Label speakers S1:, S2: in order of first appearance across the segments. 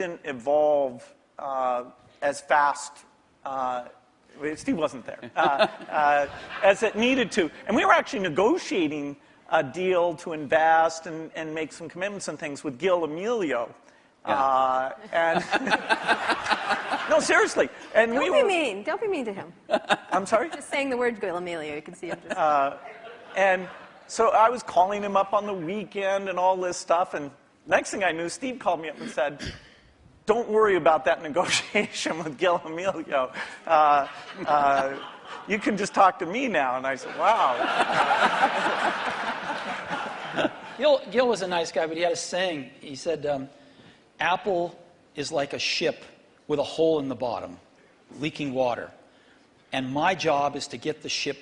S1: didn't evolve as fast. Steve wasn't there as it needed to, and we were actually negotiating a deal to invest and make some commitments and things with Gil Amelio.
S2: Yeah.
S1: And no, seriously. And
S3: Don't be mean. Don't be mean to him.
S1: I'm sorry?
S3: Just saying the word Gil Amelio, you can see him just.
S1: And so I was calling him up on the weekend and all this stuff, and next thing I knew, Steve called me up and said, "Don't worry about that negotiation with Gil Amelio. You can just talk to me now." And I said, "Wow."
S4: Gil was a nice guy, but he had a saying. He said, Apple is like a ship with a hole in the bottom, leaking water. And my job is to get the ship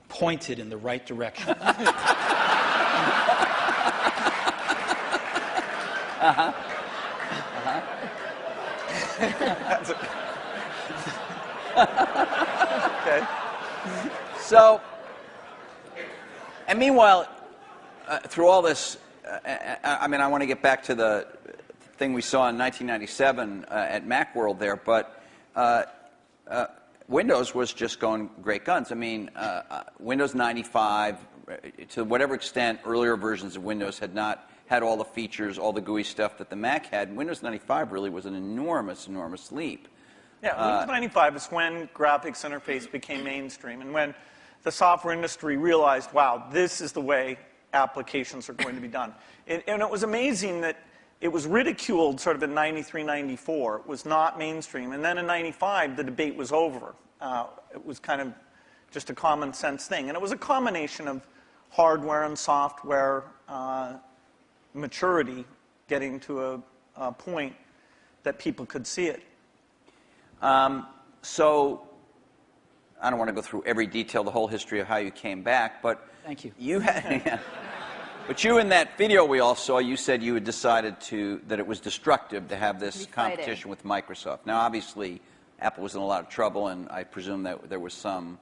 S4: pointed in the right direction.
S1: Okay.
S2: So, and meanwhile, through all this, I mean, I want to get back to the thing we saw in 1997 at Macworld there, but Windows was just going great guns. I mean, Windows 95, to whatever extent earlier versions of Windows had not had all the features, all the GUI stuff that the Mac had, Windows 95 really was an enormous, enormous leap.
S1: Yeah, Windows 95 is when graphics interface became mainstream and when the software industry realized, wow, this is the way applications are going to be done. And it was amazing that it was ridiculed sort of in 93, 94. It was not mainstream. And then in 95, the debate was over. It was kind of just a common sense thing. And it was a combination of hardware and software maturity getting to a point that people could see it.
S2: So, I don't want to go through every detail, the whole history of how you came back, but
S4: Thank you.
S2: You had, but you in that video we all saw, you said you had decided that it was destructive to have this competition with Microsoft. Now, obviously, Apple was in a lot of trouble, and I presume that there was some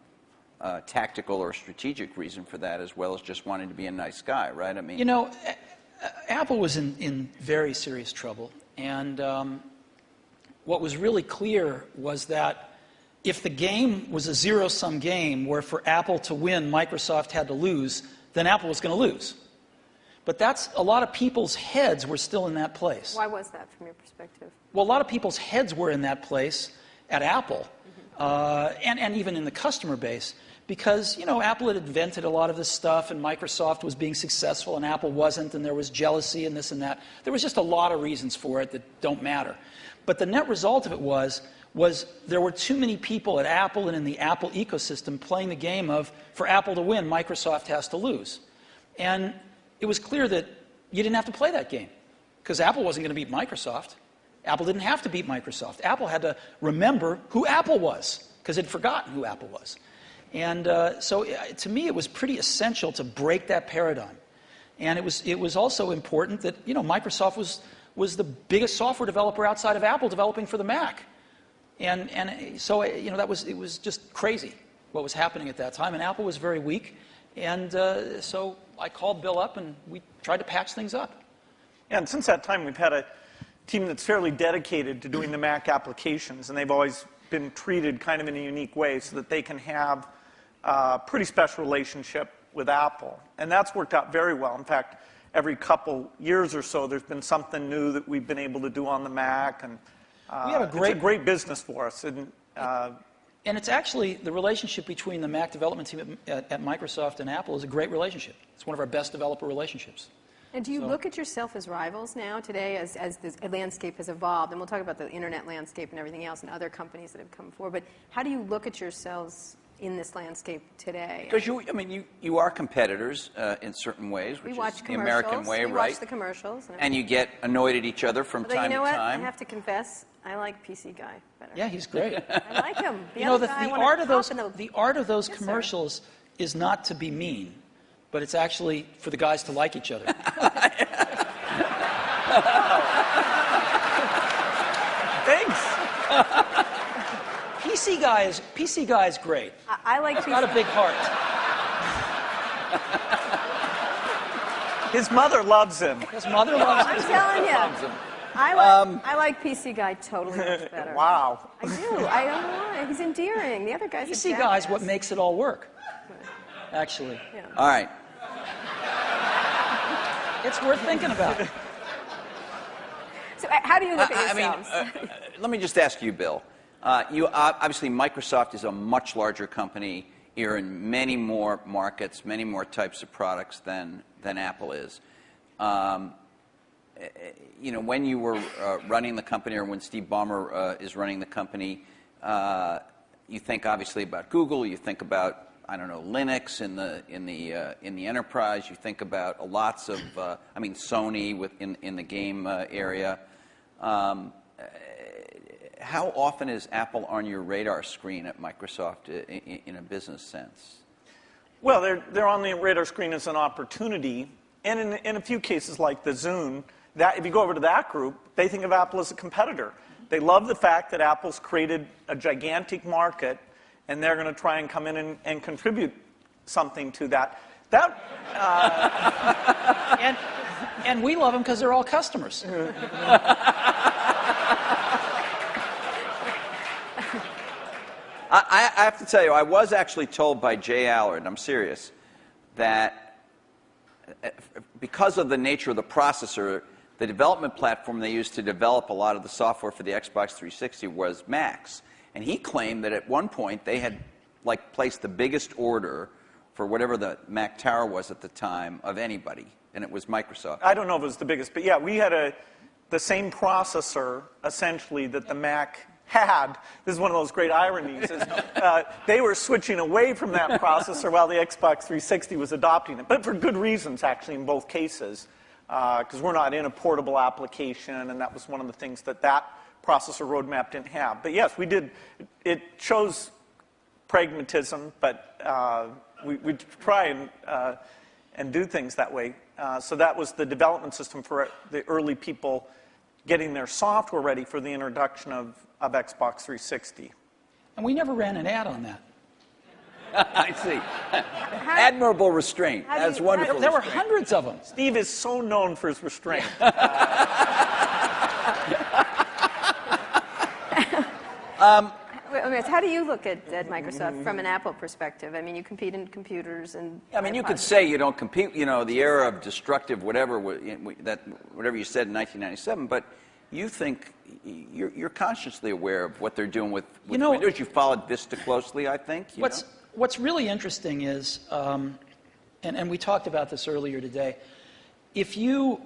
S2: tactical or strategic reason for that, as well as just wanting to be a nice guy, right? I mean,
S4: you know, Apple was in very serious trouble, and what was really clear was that if the game was a zero-sum game where for Apple to win, Microsoft had to lose, then Apple was going to lose. But that's, a lot of people's heads were still in that place.
S3: Why was that from your perspective?
S4: Well, a lot of people's heads were in that place at Apple, and even in the customer base, because, you know, Apple had invented a lot of this stuff, and Microsoft was being successful, and Apple wasn't, and there was jealousy and this and that. There was just a lot of reasons for it that don't matter. But the net result of it was there were too many people at Apple and in the Apple ecosystem playing the game of, for Apple to win, Microsoft has to lose. And it was clear that you didn't have to play that game, because Apple wasn't going to beat Microsoft. Apple didn't have to beat Microsoft. Apple had to remember who Apple was, because it had forgotten who Apple was. And so to me, it was pretty essential to break that paradigm. And it was also important that, you know, Microsoft was the biggest software developer outside of Apple developing for the Mac. And so, you know, it was just crazy what was happening at that time. And Apple was very weak. And so I called Bill up, and we tried to patch things up.
S1: Yeah, and since that time, we've had a team that's fairly dedicated to doing the Mac applications, and they've always been treated kind of in a unique way so that they can have a pretty special relationship with Apple. And that's worked out very well. In fact, every couple years or so, there's been something new that we've been able to do on the Mac, and
S4: we have
S1: it's a great business for us.
S4: And it's actually, the relationship between the Mac development team at Microsoft and Apple is a great relationship. It's one of our best developer relationships.
S3: And do you look at yourself as rivals now today as this landscape has evolved? And we'll talk about the internet landscape and everything else and other companies that have come forward. But how do you look at yourselves in this landscape today?
S2: Because you are competitors in certain ways, which is the American way, right?
S3: We watch the commercials.
S2: And you get annoyed at each other from time to time.
S3: You know what? I have to confess, I like PC Guy better.
S4: Yeah, he's great.
S3: I like him.
S4: You know, the art of those commercials is not to be mean, but it's actually for the guys to like each other.
S1: Thanks.
S4: PC Guy is great.
S3: I like
S4: He's got a big heart.
S1: His mother loves him.
S4: His mother loves him.
S3: I'm telling you.
S4: Loves him.
S3: I like PC Guy totally much better.
S1: Wow.
S3: I do. I don't know why. He's endearing. The other guy's a
S4: PC Guy's what
S3: jackass.
S4: makes it all work, actually.
S3: Yeah.
S2: All right.
S4: It's worth thinking about.
S3: So how do you look at
S2: I mean,
S3: yourselves?
S2: let me just ask you, Bill. You obviously, Microsoft is a much larger company. You're in many more markets, many more types of products than Apple is. You know, when you were running the company, or when Steve Ballmer is running the company, you think obviously about Google. You think about, I don't know, Linux in the enterprise. You think about lots of, I mean, Sony in the game area. How often is Apple on your radar screen at Microsoft in a business sense?
S1: Well, they're on the radar screen as an opportunity, and in a few cases like the Zune, that if you go over to that group, they think of Apple as a competitor. They love the fact that Apple's created a gigantic market, and they're going to try and come in and contribute something to that.
S4: And we love them because they're all customers.
S2: I have to tell you, I was actually told by Jay Allard, I'm serious, that because of the nature of the processor, the development platform they used to develop a lot of the software for the Xbox 360 was Macs. And he claimed that at one point they had placed the biggest order for whatever the Mac Tower was at the time of anybody, and it was Microsoft.
S1: I don't know if it was the biggest, but yeah, we had the same processor, essentially, that the Mac had. This is one of those great ironies. They were switching away from that processor while the Xbox 360 was adopting it, but for good reasons, actually, in both cases, because we're not in a portable application, and that was one of the things that processor roadmap didn't have. But yes, we did. It shows pragmatism, but we try and do things that way. So that was the development system for the early people getting their software ready for the introduction of Xbox 360.
S4: And we never ran an ad on that.
S2: I see. Admirable restraint. That's wonderful.
S4: There were hundreds of them.
S1: Steve is so known for his restraint.
S3: How do you look at Microsoft from an Apple perspective? I mean, you compete in computers and.
S2: I mean, you could say you don't compete. You know, the era of destructive whatever whatever you said in 1997, but you think you're consciously aware of what they're doing with Windows. You followed Vista closely, I think.
S4: What's really interesting is, and we talked about this earlier today. If you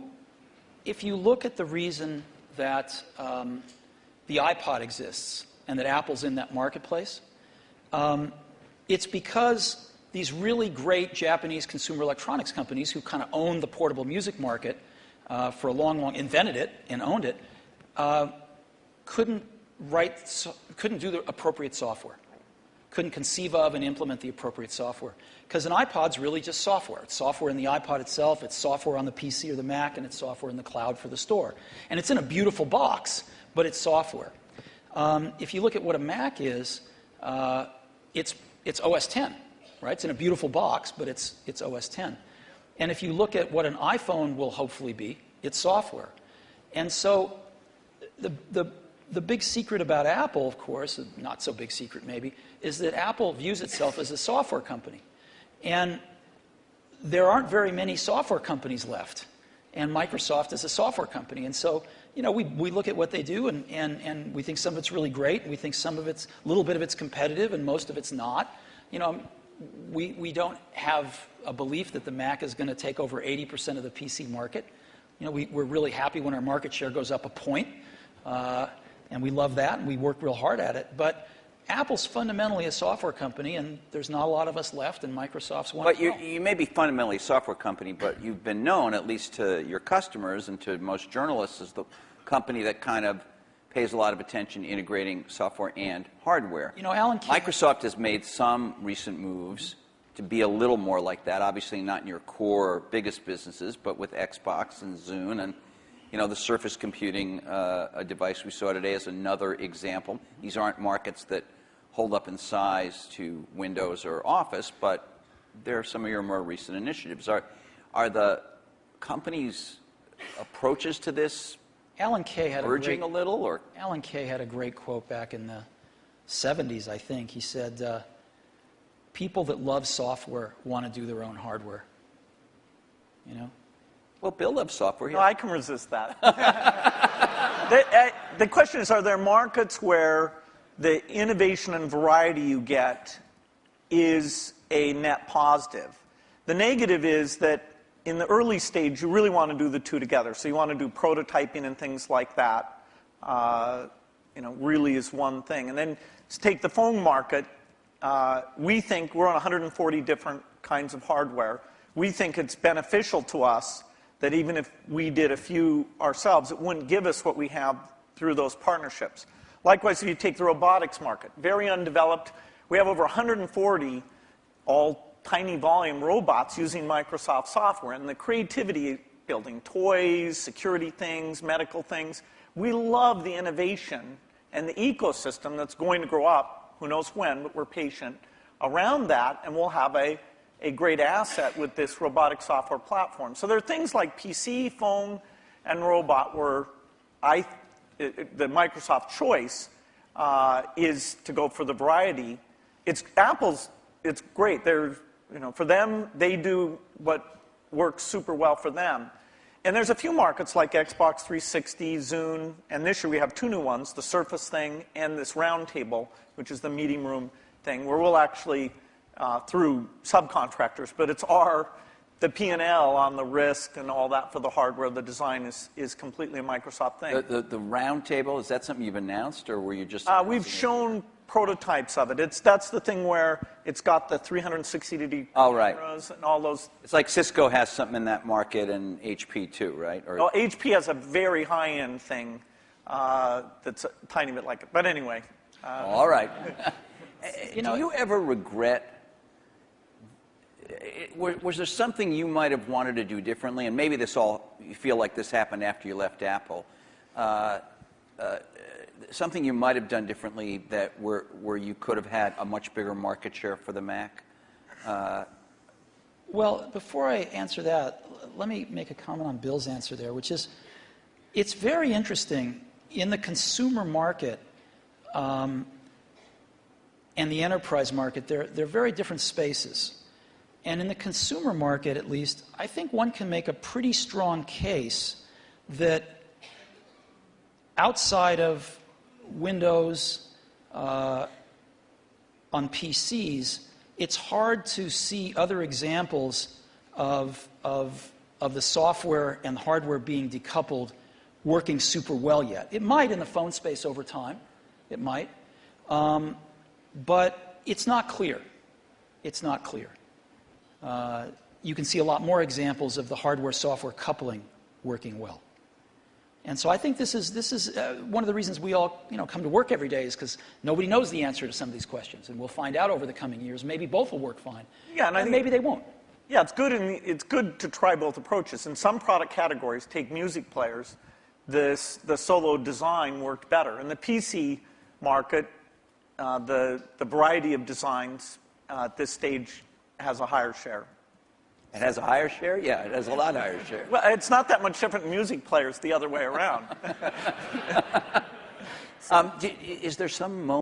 S4: look at the reason that the iPod exists and that Apple's in that marketplace, it's because these really great Japanese consumer electronics companies who kind of owned the portable music market for a long, invented it and owned it, couldn't do the appropriate software, couldn't conceive of and implement the appropriate software. Because an iPod's really just software. It's software in the iPod itself, it's software on the PC or the Mac, and it's software in the cloud for the store. And it's in a beautiful box, but it's software. If you look at what a Mac is, it's OS X, right? It's in a beautiful box, but it's OS X. And if you look at what an iPhone will hopefully be, it's software. And so the big secret about Apple, of course, not so big secret maybe, is that Apple views itself as a software company. And there aren't very many software companies left. And Microsoft is a software company. And so, you know, we look at what they do, and we think some of it's really great, and we think some of it's, a little bit of it's competitive, and most of it's not. You know, we don't have a belief that the Mac is going to take over 80% of the PC market. You know, we're really happy when our market share goes up a point, and we love that, and we work real hard at it. But Apple's fundamentally a software company, and there's not a lot of us left, and Microsoft's one.
S2: But you may be fundamentally a software company, but you've been known, at least to your customers and to most journalists, as the company that kind of pays a lot of attention to integrating software and hardware.
S4: You know, Alan
S2: Microsoft has made some recent moves to be a little more like that. Obviously not in your core biggest businesses, but with Xbox and Zune and, you know, the Surface Computing device we saw today is another example. These aren't markets that hold up in size to Windows or Office, but they're some of your more recent initiatives. Are the company's approaches to this
S4: Alan Kay had
S2: Urging a little, or?
S4: Alan Kay had a great quote back in the 70s, I think. He said, people that love software want to do their own hardware. You know?
S2: Well, Bill loves software.
S1: No, I can resist that. The question is, are there markets where the innovation and variety you get is a net positive? The negative is that in the early stage, you really want to do the two together. So you want to do prototyping and things like that, really is one thing. And then to take the phone market, we think we're on 140 different kinds of hardware. We think it's beneficial to us that even if we did a few ourselves, it wouldn't give us what we have through those partnerships. Likewise, if you take the robotics market, very undeveloped. We have over 140 all tiny volume robots using Microsoft software. And the creativity, building toys, security things, medical things. We love the innovation and the ecosystem that's going to grow up, who knows when, but we're patient, around that, and we'll have a great asset with this robotic software platform. So there are things like PC, phone, and robot where the Microsoft choice is to go for the variety. It's great. For them, they do what works super well for them. And there's a few markets like Xbox 360, Zune, and this year we have two new ones, the Surface thing and this Round Table, which is the meeting room thing, where we'll actually, through subcontractors, but it's the P&L on the risk and all that for the hardware. The design is completely a Microsoft thing.
S2: The Round Table, is that something you've announced, or were you just...
S1: We've shown prototypes of it. That's the thing where it's got the 360-degree cameras and all those.
S2: It's like Cisco has something in that market, and HP too, right?
S1: Well, HP has a very high-end thing that's a tiny bit like it. But anyway.
S2: All right. Do you ever regret... Was there something you might have wanted to do differently? And maybe you feel like this happened after you left Apple. Something you might have done differently where you could have had a much bigger market share for the Mac?
S4: Well, before I answer that, let me make a comment on Bill's answer there, which is, it's very interesting in the consumer market and the enterprise market. They're very different spaces. And in the consumer market, at least, I think one can make a pretty strong case that outside of Windows on PCs, it's hard to see other examples of the software and hardware being decoupled working super well yet. It might in the phone space over time. It might. But it's not clear. It's not clear. You can see a lot more examples of the hardware-software coupling working well. And so I think this is one of the reasons we all come to work every day, is because nobody knows the answer to some of these questions, and we'll find out over the coming years. Maybe both will work fine, and maybe they won't.
S1: Yeah, it's good to try both approaches. In some product categories, take music players, the solo design worked better. In the PC market, the variety of designs at this stage has a higher share.
S2: It has a higher share? Yeah, it has a lot higher share.
S1: Well, it's not that much different in music players the other way around.
S2: Is there some moment